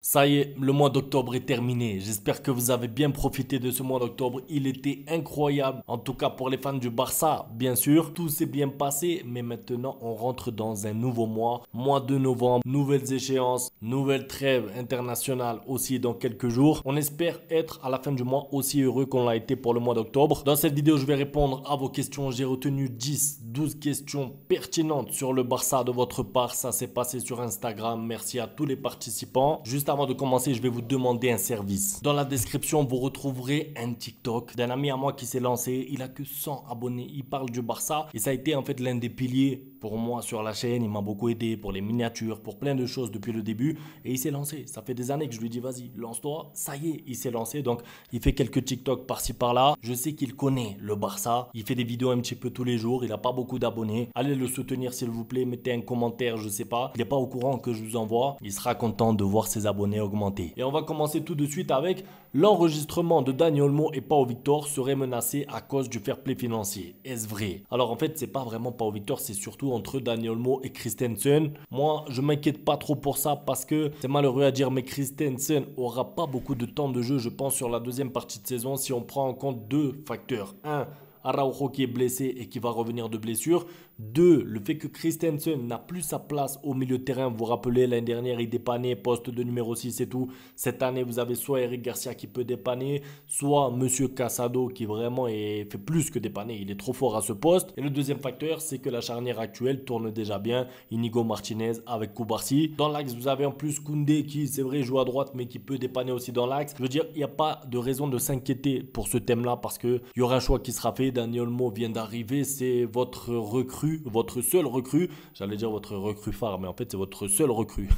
Ça y est, le mois d'octobre est terminé. J'espère que vous avez bien profité de ce mois d'octobre. Il était incroyable. En tout cas pour les fans du Barça, bien sûr. Tout s'est bien passé, mais maintenant on rentre dans un nouveau mois. Mois de novembre, nouvelles échéances, nouvelle trêve internationale aussi dans quelques jours. On espère être à la fin du mois aussi heureux qu'on l'a été pour le mois d'octobre. Dans cette vidéo, je vais répondre à vos questions. J'ai retenu 10, 12 questions pertinentes sur le Barça de votre part. Ça s'est passé sur Instagram. Merci à tous les participants. Juste avant de commencer, je vais vous demander un service. Dans la description, vous retrouverez un TikTok d'un ami à moi qui s'est lancé. Il a que 100 abonnés. Il parle du Barça et ça a été en fait l'un des piliers pour moi sur la chaîne. Il m'a beaucoup aidé pour les miniatures, pour plein de choses depuis le début et il s'est lancé. Ça fait des années que je lui dis vas-y, lance-toi. Ça y est, il s'est lancé. Donc il fait quelques TikTok par-ci par-là. Je sais qu'il connaît le Barça. Il fait des vidéos un petit peu tous les jours. Il n'a pas beaucoup d'abonnés. Allez le soutenir s'il vous plaît. Mettez un commentaire, je sais pas. Il n'est pas au courant que je vous envoie. Il sera content de voir ses abonnés augmenter. Et on va commencer tout de suite avec l'enregistrement de Dani Olmo et Pau Victor serait menacé à cause du fair play financier. Est-ce vrai? Alors en fait, c'est pas vraiment Pau Victor, c'est surtout entre Dani Olmo et Christensen. Moi, je m'inquiète pas trop pour ça parce que c'est malheureux à dire, mais Christensen aura pas beaucoup de temps de jeu, je pense, sur la deuxième partie de saison si on prend en compte deux facteurs. Un, Araujo qui est blessé et qui va revenir de blessure. 2. Le fait que Christensen n'a plus sa place au milieu de terrain. Vous vous rappelez, l'année dernière, il dépannait poste de numéro 6 et tout. Cette année, vous avez soit Eric Garcia qui peut dépanner, soit Monsieur Casado qui vraiment fait plus que dépanner. Il est trop fort à ce poste. Et le deuxième facteur, c'est que la charnière actuelle tourne déjà bien. Inigo Martinez avec Koubarsi. Dans l'axe, vous avez en plus Koundé qui, c'est vrai, joue à droite, mais qui peut dépanner aussi dans l'axe. Je veux dire, il n'y a pas de raison de s'inquiéter pour ce thème-là parce qu'il y aura un choix qui sera fait. Dani Olmo vient d'arriver. C'est votre recrue. Votre seul recrue, j'allais dire votre recrue phare, mais en fait c'est votre seul recrue.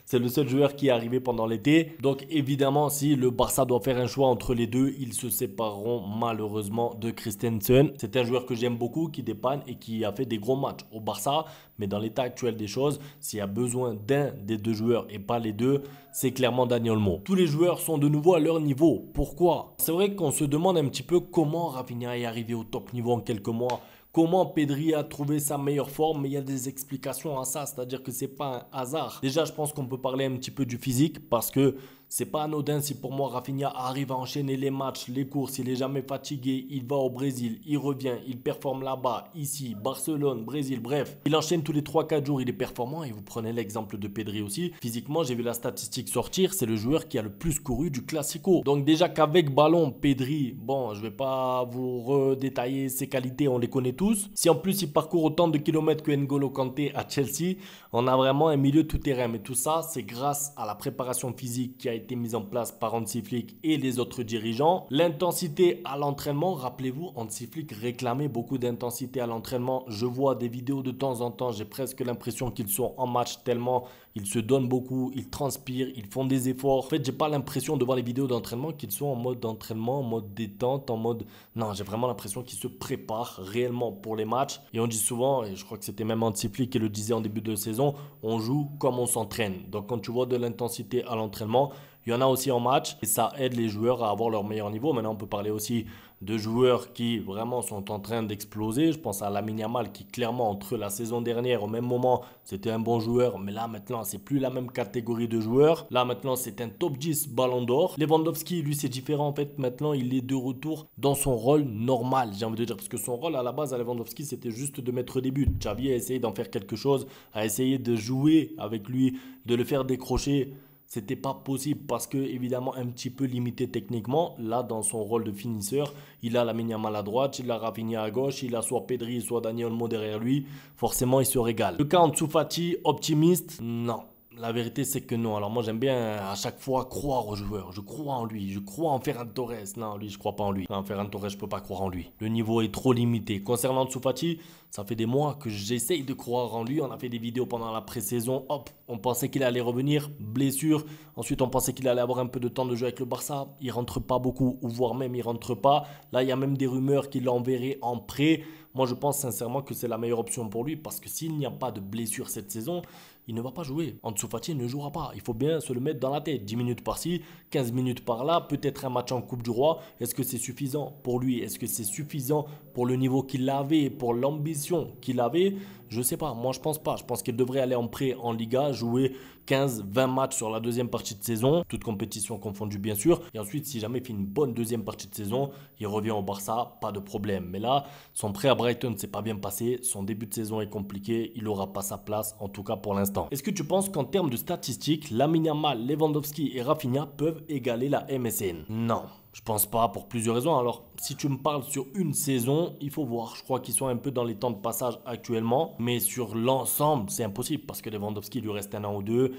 C'est le seul joueur qui est arrivé pendant l'été. Donc évidemment, si le Barça doit faire un choix entre les deux, ils se sépareront malheureusement de Christensen. C'est un joueur que j'aime beaucoup, qui dépanne et qui a fait des gros matchs au Barça. Mais dans l'état actuel des choses, s'il y a besoin d'un des deux joueurs et pas les deux, c'est clairement Dani Olmo. Tous les joueurs sont de nouveau à leur niveau. Pourquoi? C'est vrai qu'on se demande un petit peu comment Rafinha est arrivé au top niveau en quelques mois. Comment Pedri a trouvé sa meilleure forme, mais il y a des explications à ça, c'est-à-dire que c'est pas un hasard. Déjà, je pense qu'on peut parler un petit peu du physique parce que c'est pas anodin si pour moi Rafinha arrive à enchaîner les matchs, les courses, il est jamais fatigué, il va au Brésil, il revient, il performe là-bas, ici, Barcelone, Brésil, bref. Il enchaîne tous les 3-4 jours, il est performant et vous prenez l'exemple de Pedri aussi. Physiquement, j'ai vu la statistique sortir, c'est le joueur qui a le plus couru du Classico. Donc déjà qu'avec ballon, Pedri, bon, je vais pas vous redétailler ses qualités, on les connaît tous. Si en plus il parcourt autant de kilomètres que N'Golo Kanté à Chelsea, on a vraiment un milieu tout-terrain. Mais tout ça, c'est grâce à la préparation physique qui a été mise en place par Hansi Flick et les autres dirigeants. L'intensité à l'entraînement, rappelez-vous, Hansi Flick réclamait beaucoup d'intensité à l'entraînement. Je vois des vidéos de temps en temps, j'ai presque l'impression qu'ils sont en match tellement ils se donnent beaucoup, ils transpirent, ils font des efforts. En fait, j'ai pas l'impression de voir les vidéos d'entraînement qu'ils sont en mode entraînement, en mode détente, en mode... Non, j'ai vraiment l'impression qu'ils se préparent réellement pour les matchs. Et on dit souvent, et je crois que c'était même Hansi Flick qui le disait en début de saison, on joue comme on s'entraîne. Donc quand tu vois de l'intensité à l'entraînement, il y en a aussi en match et ça aide les joueurs à avoir leur meilleur niveau. Maintenant, on peut parler aussi de joueurs qui vraiment sont en train d'exploser. Je pense à Lamine Yamal qui clairement entre la saison dernière au même moment c'était un bon joueur, mais là maintenant c'est plus la même catégorie de joueurs. Là maintenant c'est un top 10 Ballon d'Or. Lewandowski lui c'est différent en fait, maintenant il est de retour dans son rôle normal, j'ai envie de dire, parce que son rôle à la base à Lewandowski c'était juste de mettre des buts. Xavi a essayé d'en faire quelque chose, a essayé de jouer avec lui, de le faire décrocher. C'était pas possible parce que évidemment un petit peu limité techniquement. Là dans son rôle de finisseur, il a Lamine Yamal à droite, il a Rafinha à gauche, il a soit Pedri soit Dani Olmo derrière lui. Forcément il se régale. Le cas Ansu Fati, optimiste? Non. La vérité, c'est que non. Alors moi, j'aime bien à chaque fois croire aux joueurs. Je crois en lui. Je crois en Ferran Torres. Non, lui, je crois pas en lui. Non, Ferran Torres, je peux pas croire en lui. Le niveau est trop limité. Concernant Ansu Fati, ça fait des mois que j'essaye de croire en lui. On a fait des vidéos pendant la pré-saison. Hop, on pensait qu'il allait revenir. Blessure. Ensuite, on pensait qu'il allait avoir un peu de temps de jeu avec le Barça. Il rentre pas beaucoup, ou voire même il rentre pas. Là, il y a même des rumeurs qu'il l'enverrait en prêt. Moi, je pense sincèrement que c'est la meilleure option pour lui parce que s'il n'y a pas de blessure cette saison, il ne va pas jouer. Ansu Fati ne jouera pas. Il faut bien se le mettre dans la tête. 10 minutes par-ci, 15 minutes par-là, peut-être un match en Coupe du Roi. Est-ce que c'est suffisant pour lui? Est-ce que c'est suffisant pour le niveau qu'il avait, pour l'ambition qu'il avait? Je sais pas, moi je pense pas. Je pense qu'il devrait aller en prêt en Liga, jouer 15-20 matchs sur la deuxième partie de saison, toute compétition confondue bien sûr. Et ensuite, si jamais il fait une bonne deuxième partie de saison, il revient au Barça, pas de problème. Mais là, son prêt à Brighton s'est pas bien passé, son début de saison est compliqué, il aura pas sa place, en tout cas pour l'instant. Est-ce que tu penses qu'en termes de statistiques, Lamine Yamal, Lewandowski et Rafinha peuvent égaler la MSN? Non. Je pense pas pour plusieurs raisons. Alors, si tu me parles sur une saison, il faut voir. Je crois qu'ils sont un peu dans les temps de passage actuellement. Mais sur l'ensemble, c'est impossible parce que Lewandowski, il lui reste un an ou deux.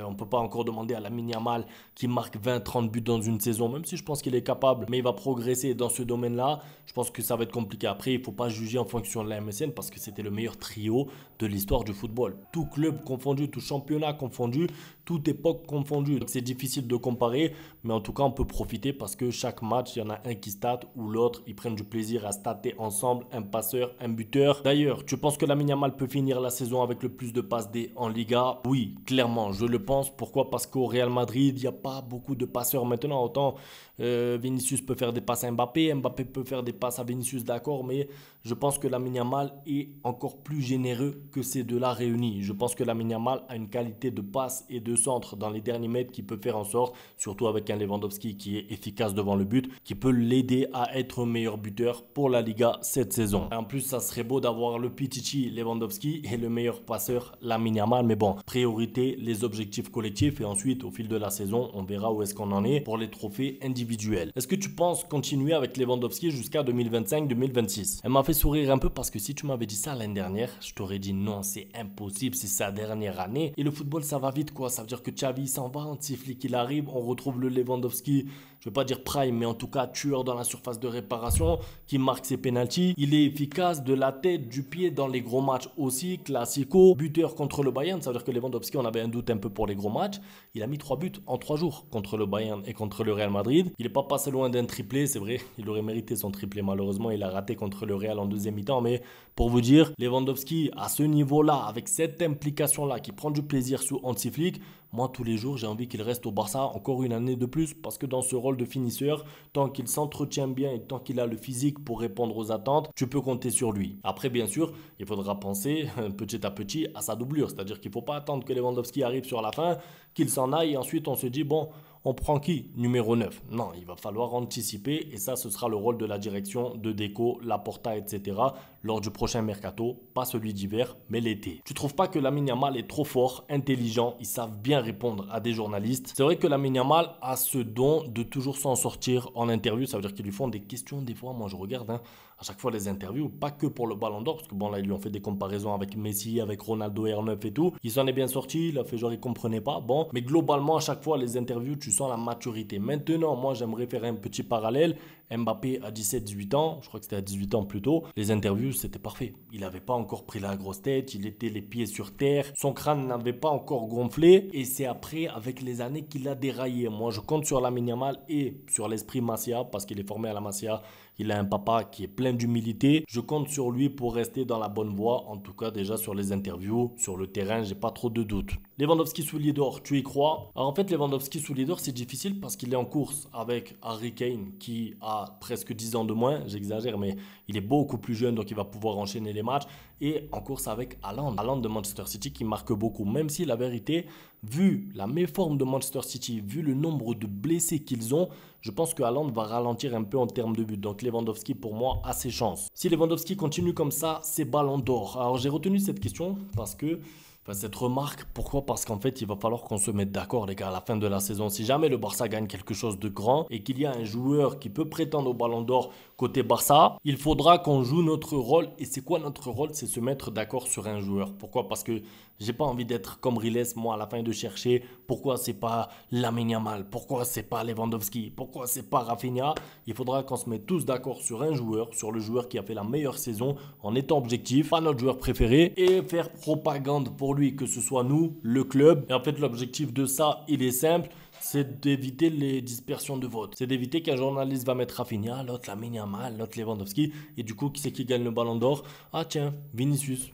On ne peut pas encore demander à Lamine Yamal qui marque 20-30 buts dans une saison, même si je pense qu'il est capable. Mais il va progresser dans ce domaine-là. Je pense que ça va être compliqué. Après, il ne faut pas juger en fonction de la MSN parce que c'était le meilleur trio de l'histoire du football. Tout club confondu, tout championnat confondu, toute époque confondue. Donc c'est difficile de comparer, mais en tout cas, on peut profiter parce que chaque match, il y en a un qui state ou l'autre. Ils prennent du plaisir à stater ensemble, un passeur, un buteur. D'ailleurs, tu penses que Lamine Yamal peut finir la saison avec le plus de passes D en Liga? Oui, clairement, je le pense. Pourquoi? Parce qu'au Real Madrid, il n'y a pas beaucoup de passeurs maintenant. Autant Vinicius peut faire des passes à Mbappé, Mbappé peut faire des passes à Vinicius, d'accord, mais je pense que Lamine Yamal est encore plus généreux que ces deux-là réunis. Je pense que Lamine Yamal a une qualité de passe et de centre dans les derniers mètres qui peut faire en sorte, surtout avec un Lewandowski qui est efficace devant le but, qui peut l'aider à être meilleur buteur pour la Liga cette saison. En plus, ça serait beau d'avoir le Pichichi Lewandowski et le meilleur passeur Lamine Yamal, mais bon, priorité, les objectifs collectifs et ensuite, au fil de la saison, on verra où est-ce qu'on en est pour les trophées individuels. Est-ce que tu penses continuer avec Lewandowski jusqu'à 2025-2026? Elle m'a fait sourire un peu parce que si tu m'avais dit ça l'année dernière, je t'aurais dit non, c'est impossible, c'est sa dernière année. Et le football, ça va vite quoi. Ça veut dire que Xavi s'en va, Hansi-Flick il arrive, on retrouve le Lewandowski, je vais pas dire prime, mais en tout cas tueur dans la surface de réparation, qui marque ses pénaltys. Il est efficace de la tête, du pied dans les gros matchs aussi, classico, buteur contre le Bayern. Ça veut dire que Lewandowski, on avait un doute un peu pour les gros matchs. Il a mis 3 buts en 3 jours contre le Bayern et contre le Real Madrid. Il n'est pas passé loin d'un triplé, c'est vrai, il aurait mérité son triplé. Malheureusement, il a raté contre le Real en deuxième mi-temps, mais pour vous dire, Lewandowski, à ce niveau-là, avec cette implication-là, qui prend du plaisir sous Hansi-Flick, moi, tous les jours, j'ai envie qu'il reste au Barça encore une année de plus parce que dans ce rôle de finisseur, tant qu'il s'entretient bien et tant qu'il a le physique pour répondre aux attentes, tu peux compter sur lui. Après, bien sûr, il faudra penser petit à petit à sa doublure. C'est-à-dire qu'il ne faut pas attendre que Lewandowski arrive sur la fin, qu'il s'en aille et ensuite on se dit, bon, on prend qui? Numéro 9. Non, il va falloir anticiper et ça, ce sera le rôle de la direction, de Deco, Laporta, etc. lors du prochain mercato, pas celui d'hiver, mais l'été. Tu trouves pas que Lamine Yamal est trop fort, intelligent, ils savent bien répondre à des journalistes? C'est vrai que Lamine Yamal a ce don de toujours s'en sortir en interview, ça veut dire qu'ils lui font des questions des fois, moi je regarde, à chaque fois les interviews, pas que pour le Ballon d'Or, parce que bon là ils lui ont fait des comparaisons avec Messi, avec Ronaldo R9 et tout. Il s'en est bien sorti, il a fait genre il comprenait pas, bon, mais globalement à chaque fois les interviews, tu sens la maturité. Maintenant, moi j'aimerais faire un petit parallèle. Mbappé à 17-18 ans, je crois que c'était à 18 ans plus tôt, les interviews c'était parfait. Il n'avait pas encore pris la grosse tête, il était les pieds sur terre, son crâne n'avait pas encore gonflé et c'est après avec les années qu'il a déraillé. Moi je compte sur Lamine Yamal et sur l'esprit Masia parce qu'il est formé à la Masia. Il a un papa qui est plein d'humilité. Je compte sur lui pour rester dans la bonne voie. En tout cas, déjà sur les interviews, sur le terrain, j'ai pas trop de doutes. Lewandowski soulier d'or, tu y crois? Alors en fait, Lewandowski soulier d'or, c'est difficile parce qu'il est en course avec Harry Kane qui a presque 10 ans de moins. J'exagère, mais il est beaucoup plus jeune, donc il va pouvoir enchaîner les matchs. Et en course avec Haaland. Haaland de Manchester City qui marque beaucoup. Même si la vérité, vu la méforme de Manchester City, vu le nombre de blessés qu'ils ont, je pense que Haaland va ralentir un peu en termes de but. Donc Lewandowski, pour moi, a ses chances. Si Lewandowski continue comme ça, c'est Ballon d'Or. Alors j'ai retenu cette question parce que... Enfin, cette remarque, pourquoi? Parce qu'en fait, il va falloir qu'on se mette d'accord, les gars, à la fin de la saison. Si jamais le Barça gagne quelque chose de grand et qu'il y a un joueur qui peut prétendre au Ballon d'Or côté Barça, il faudra qu'on joue notre rôle. Et c'est quoi notre rôle? C'est se mettre d'accord sur un joueur. Pourquoi? Parce que j'ai pas envie d'être comme Riles, moi, à la fin de chercher pourquoi c'est pas Lamine Yamal, pourquoi c'est pas Lewandowski, pourquoi c'est pas Rafinha. Il faudra qu'on se mette tous d'accord sur un joueur, sur le joueur qui a fait la meilleure saison en étant objectif, pas notre joueur préféré, et faire propagande pour lui, que ce soit nous, le club. Et en fait, l'objectif de ça, il est simple, c'est d'éviter les dispersions de vote. C'est d'éviter qu'un journaliste va mettre Rafinha, l'autre Lamine Yamal, l'autre Lewandowski, et du coup, qui c'est qui gagne le Ballon d'Or? Ah tiens, Vinicius.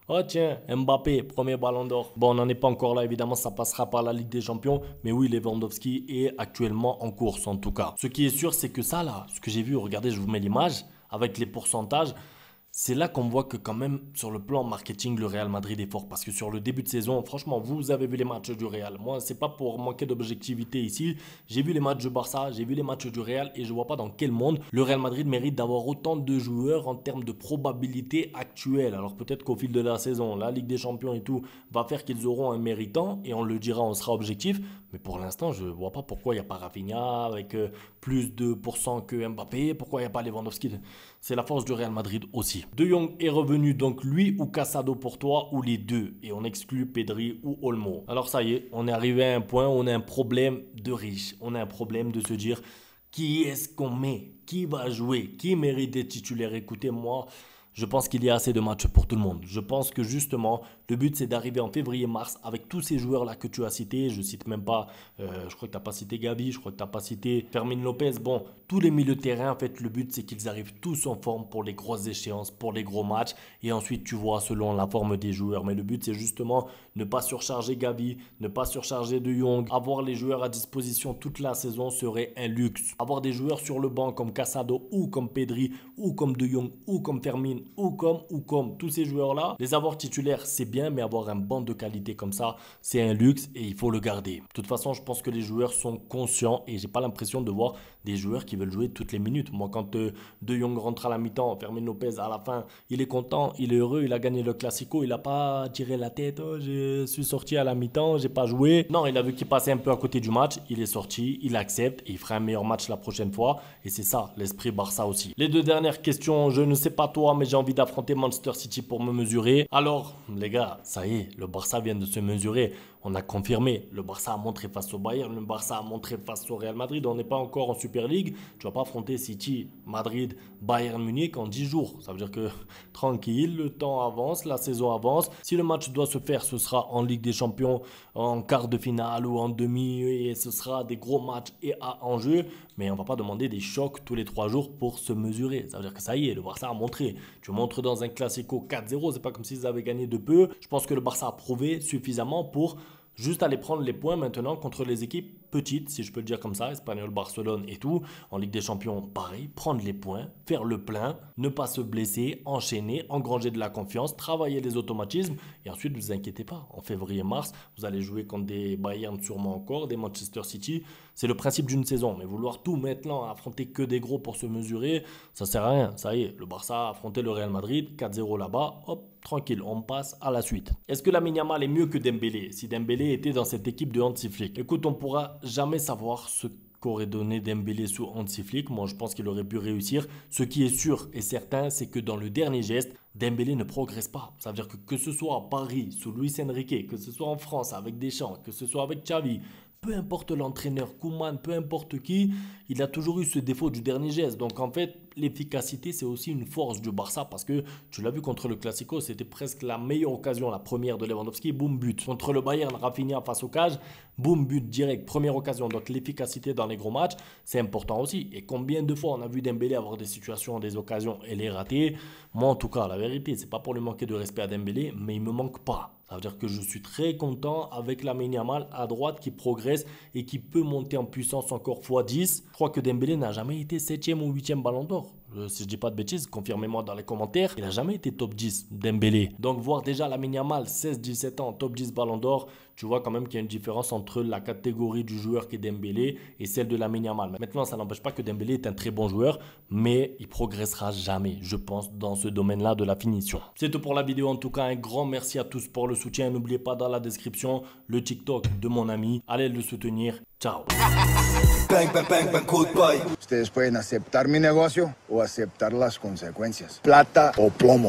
Oh tiens, Mbappé, premier Ballon d'Or. Bon, on n'en est pas encore là, évidemment, ça passera par la Ligue des Champions. Mais oui, Lewandowski est actuellement en course, en tout cas. Ce qui est sûr, c'est que ça, là, ce que j'ai vu, regardez, je vous mets l'image, avec les pourcentages, C'est là qu'on voit que quand même sur le plan marketing, le Real Madrid est fort. Parce que sur le début de saison, franchement, vous avez vu les matchs du Real. Moi, c'est pas pour manquer d'objectivité ici. J'ai vu les matchs du Barça, j'ai vu les matchs du Real et je vois pas dans quel monde le Real Madrid mérite d'avoir autant de joueurs en termes de probabilité actuelle. Alors peut-être qu'au fil de la saison, la Ligue des Champions et tout va faire qu'ils auront un méritant et on le dira, on sera objectif. Mais pour l'instant, je vois pas pourquoi il n'y a pas Rafinha avec plus de pourcents que Mbappé. Pourquoi il n'y a pas Lewandowski. C'est la force du Real Madrid aussi. De Jong est revenu, donc lui ou Casado pour toi ou les deux. Et on exclut Pedri ou Olmo. Alors ça y est, on est arrivé à un point où on a un problème de riche. On a un problème de se dire qui est-ce qu'on met, qui va jouer, qui mérite d'être titulaire. Écoutez-moi, je pense qu'il y a assez de matchs pour tout le monde. Je pense que justement, le but c'est d'arriver en février-mars avec tous ces joueurs-là que tu as cités. Je cite même pas, je crois que tu n'as pas cité Gavi, je crois que tu n'as pas cité Fermin Lopez. Bon, tous les milieux de terrain, en fait, le but c'est qu'ils arrivent tous en forme pour les grosses échéances, pour les gros matchs. Et ensuite, tu vois selon la forme des joueurs. Mais le but c'est justement ne pas surcharger Gavi, ne pas surcharger De Jong. Avoir les joueurs à disposition toute la saison serait un luxe. Avoir des joueurs sur le banc comme Casado ou comme Pedri ou comme De Jong ou comme Fermin ou comme tous ces joueurs-là, les avoir titulaires, c'est bien, mais avoir un banc de qualité comme ça, c'est un luxe et il faut le garder. De toute façon, je pense que les joueurs sont conscients et j'ai pas l'impression de voir des joueurs qui veulent jouer toutes les minutes. Moi, quand De Jong rentre à la mi-temps, Fermin Lopez à la fin, il est content, il est heureux, il a gagné le Classico, il a pas tiré la tête, oh, je suis sorti à la mi-temps, j'ai pas joué. Non, il a vu qu'il passait un peu à côté du match, il est sorti, il accepte et il fera un meilleur match la prochaine fois et c'est ça, l'esprit Barça aussi. Les deux dernières questions, je ne sais pas toi, mais j'ai envie d'affronter Manchester City pour me mesurer. Alors, les gars, ça y est, le Barça vient de se mesurer. On a confirmé. Le Barça a montré face au Bayern, le Barça a montré face au Real Madrid. On n'est pas encore en Super League. Tu ne vas pas affronter City, Madrid, Bayern Munich en 10 jours. Ça veut dire que tranquille, le temps avance, la saison avance. Si le match doit se faire, ce sera en Ligue des Champions, en quart de finale ou en demi. Et ce sera des gros matchs et à enjeu. Mais on ne va pas demander des chocs tous les 3 jours pour se mesurer. Ça veut dire que ça y est, le Barça a montré. Tu montres dans un Classico 4-0, c'est pas comme s'ils avaient gagné de peu. Je pense que le Barça a prouvé suffisamment pour juste aller prendre les points maintenant contre les équipes petites, si je peux le dire comme ça, Espanyol, Barcelone et tout. En Ligue des Champions, pareil, prendre les points, faire le plein, ne pas se blesser, enchaîner, engranger de la confiance, travailler les automatismes. Et ensuite, ne vous inquiétez pas, en février-mars, vous allez jouer contre des Bayern sûrement encore, des Manchester City. C'est le principe d'une saison. Mais vouloir tout maintenant, affronter que des gros pour se mesurer, ça sert à rien. Ça y est, le Barça a affronté le Real Madrid, 4-0 là-bas, hop, tranquille, on passe à la suite. Est-ce que Lamine Yamal est mieux que Dembélé si Dembélé était dans cette équipe de Hansi Flick? Écoute, on pourra jamais savoir ce qu'aurait donné Dembélé sous Hansi Flick. Moi, je pense qu'il aurait pu réussir. Ce qui est sûr et certain, c'est que dans le dernier geste, Dembélé ne progresse pas. Ça veut dire que ce soit à Paris, sous Luis Enrique, que ce soit en France avec Deschamps, que ce soit avec Xavi, peu importe l'entraîneur, Koeman, peu importe qui, il a toujours eu ce défaut du dernier geste. Donc en fait, l'efficacité, c'est aussi une force du Barça parce que tu l'as vu contre le Classico, c'était presque la meilleure occasion, la première de Lewandowski, boum, but. Contre le Bayern, Rafinha face au cage, boum, but direct, première occasion. Donc l'efficacité dans les gros matchs, c'est important aussi. Et combien de fois on a vu Dembélé avoir des situations, des occasions et les rater? Moi en tout cas, la vérité, c'est pas pour lui manquer de respect à Dembélé, mais il me manque pas. Ça veut dire que je suis très content avec Lamine Yamal à droite qui progresse et qui peut monter en puissance encore x10. Je crois que Dembélé n'a jamais été 7e ou 8e ballon d'or. Si je dis pas de bêtises, confirmez-moi dans les commentaires. Il n'a jamais été top 10 Dembélé. Donc voir déjà Lamine Yamal, 16-17 ans, top 10 ballon d'or, tu vois quand même qu'il y a une différence entre la catégorie du joueur qui est Dembélé et celle de Lamine Yamal. Maintenant, ça n'empêche pas que Dembélé est un très bon joueur, mais il progressera jamais, je pense, dans ce domaine-là de la finition. C'est tout pour la vidéo. En tout cas, un grand merci à tous pour le soutien. N'oubliez pas dans la description le TikTok de mon ami. Allez le soutenir. Ciao. Bang, bang, bang, bang, goodbye. Ustedes pueden aceptar mi negocio o aceptar las consecuencias. Plata o plomo.